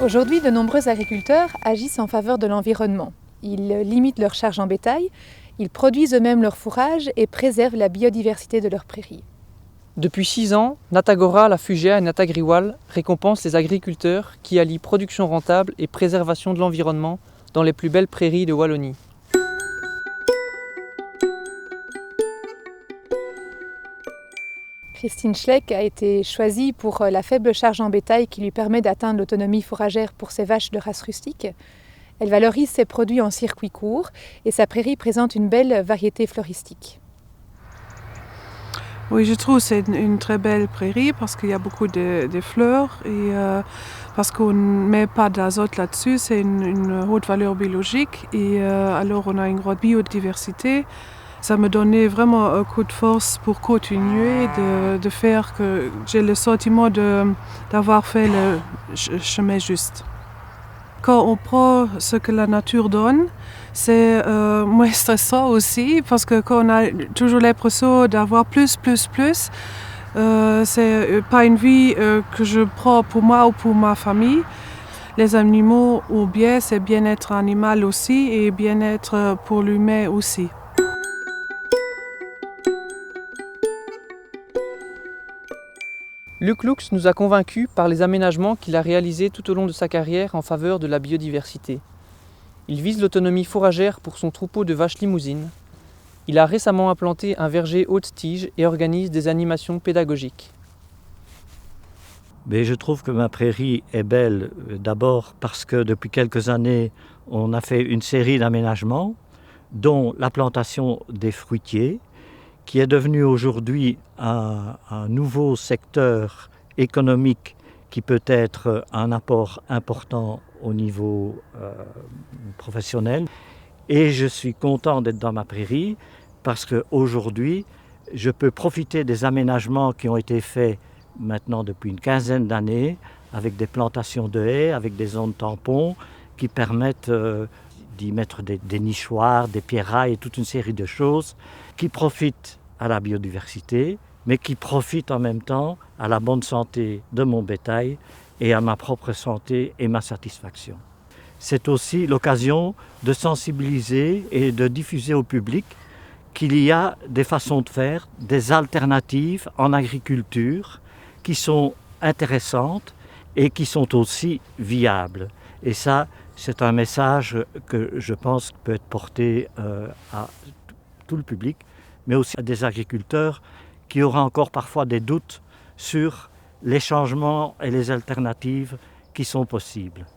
Aujourd'hui, de nombreux agriculteurs agissent en faveur de l'environnement. Ils limitent leur charge en bétail, ils produisent eux-mêmes leur fourrage et préservent la biodiversité de leurs prairies. Depuis 6 ans, Natagora, la Fugea et Natagriwal récompensent les agriculteurs qui allient production rentable et préservation de l'environnement dans les plus belles prairies de Wallonie. Christine Schleck a été choisie pour la faible charge en bétail qui lui permet d'atteindre l'autonomie fourragère pour ses vaches de race rustique. Elle valorise ses produits en circuit court et sa prairie présente une belle variété floristique. Oui, je trouve que c'est une très belle prairie parce qu'il y a beaucoup de fleurs et parce qu'on ne met pas d'azote là-dessus, c'est une haute valeur biologique et alors on a une grande biodiversité. Ça me donnait vraiment un coup de force pour continuer de faire que j'ai le sentiment d'avoir fait le chemin juste. Quand on prend ce que la nature donne, c'est moins stressant aussi parce que quand on a toujours l'impression d'avoir plus, c'est pas une vie que je prends pour moi ou pour ma famille. Les animaux ou bien c'est bien-être animal aussi et bien-être pour l'humain aussi. Luc Lux nous a convaincus par les aménagements qu'il a réalisés tout au long de sa carrière en faveur de la biodiversité. Il vise l'autonomie fourragère pour son troupeau de vaches limousines. Il a récemment implanté un verger haute tige et organise des animations pédagogiques. Mais je trouve que ma prairie est belle d'abord parce que depuis quelques années, on a fait une série d'aménagements, dont la plantation des fruitiers, qui est devenu aujourd'hui un nouveau secteur économique qui peut être un apport important au niveau professionnel. Et je suis content d'être dans ma prairie parce qu'aujourd'hui, je peux profiter des aménagements qui ont été faits maintenant depuis une quinzaine d'années avec des plantations de haies, avec des zones tampons qui permettent d'y mettre des nichoirs, des pierrailles et toute une série de choses qui profitent à la biodiversité, mais qui profitent en même temps à la bonne santé de mon bétail et à ma propre santé et ma satisfaction. C'est aussi l'occasion de sensibiliser et de diffuser au public qu'il y a des façons de faire, des alternatives en agriculture qui sont intéressantes et qui sont aussi viables. Et ça, c'est un message que je pense peut être porté à tout le public, mais aussi à des agriculteurs qui auraient encore parfois des doutes sur les changements et les alternatives qui sont possibles.